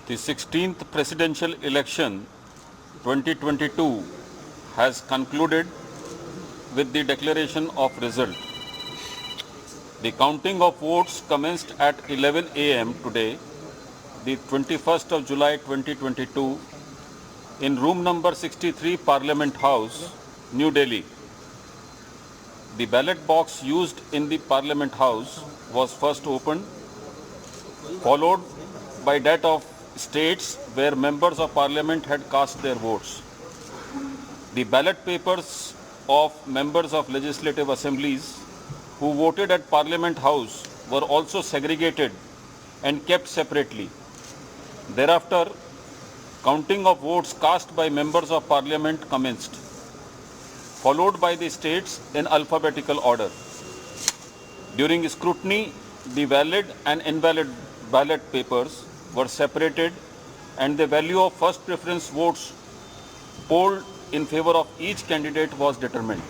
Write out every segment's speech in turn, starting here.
The 16th presidential election 2022 has concluded with the declaration of result. The counting of votes commenced at 11 a.m. today, the 21st of July 2022, in room number 63 Parliament House, New Delhi. The ballot box used in the Parliament House was first opened, followed by that of states where members of Parliament had cast their votes. The ballot papers of members of legislative assemblies who voted at Parliament House were also segregated and kept separately. Thereafter, counting of votes cast by members of Parliament commenced, followed by the states in alphabetical order. During scrutiny, the valid and invalid ballot papers were separated and the value of first preference votes polled in favor of each candidate was determined.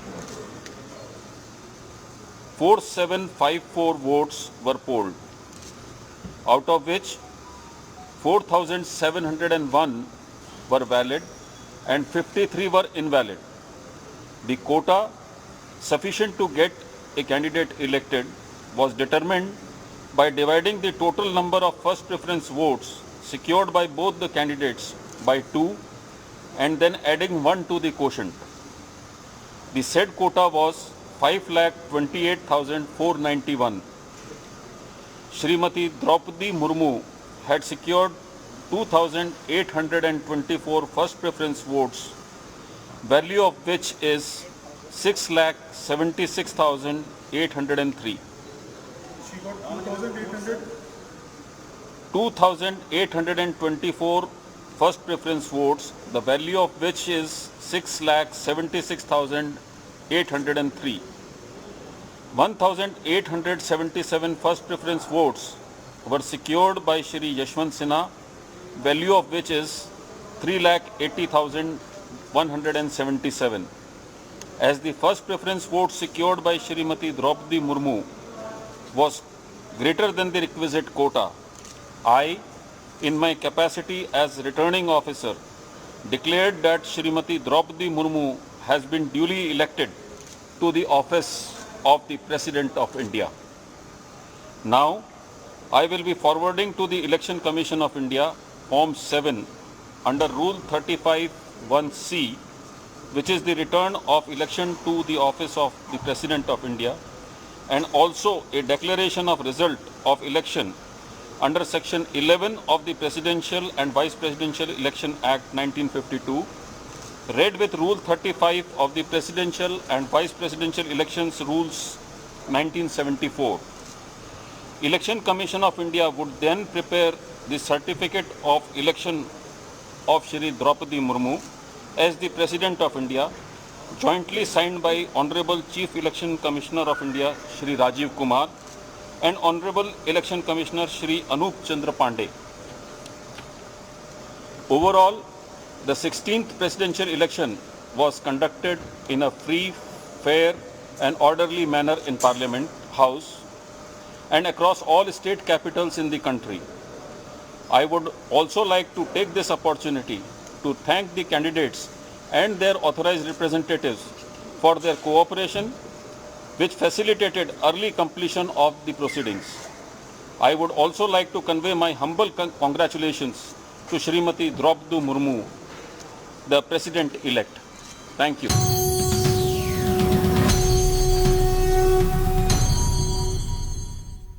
4754 votes were polled, out of which 4701 were valid and 53 were invalid. The quota sufficient to get a candidate elected was determined by dividing the total number of first preference votes secured by both the candidates by 2 and then adding 1 to the quotient. The said quota was 5,28,491. Srimati Draupadi Murmu had secured 2,824 first preference votes, value of which is 6,76,803. She got 2,800? 2,824 first preference votes, the value of which is 6,76,803. 1,877 first preference votes were secured by Shri Yashwant Sinha, value of which is 3,80,177. As the first preference vote secured by Srimati Draupadi Murmu was greater than the requisite quota, I, in my capacity as returning officer, declared that Srimati Draupadi Murmu has been duly elected to the office of the President of India. Now, I will be forwarding to the Election Commission of India Form 7 under Rule 35(1)(c), which is the return of election to the office of the President of India, and also a declaration of result of election under Section 11 of the Presidential and Vice Presidential Election Act 1952, read with Rule 35 of the Presidential and Vice Presidential Elections Rules 1974. Election Commission of India would then prepare the certificate of election of Shri Draupadi Murmu as the President of India, jointly signed by Honorable Chief Election Commissioner of India Shri Rajiv Kumar and Honorable Election Commissioner Shri Anup Chandra Pandey. Overall, the 16th presidential election was conducted in a free, fair and orderly manner in Parliament House and across all state capitals in the country. I would also like to take this opportunity to thank the candidates and their authorized representatives for their cooperation, which facilitated early completion of the proceedings. I would also like to convey my humble congratulations to Srimati Draupadi Murmu, the President-elect. Thank you.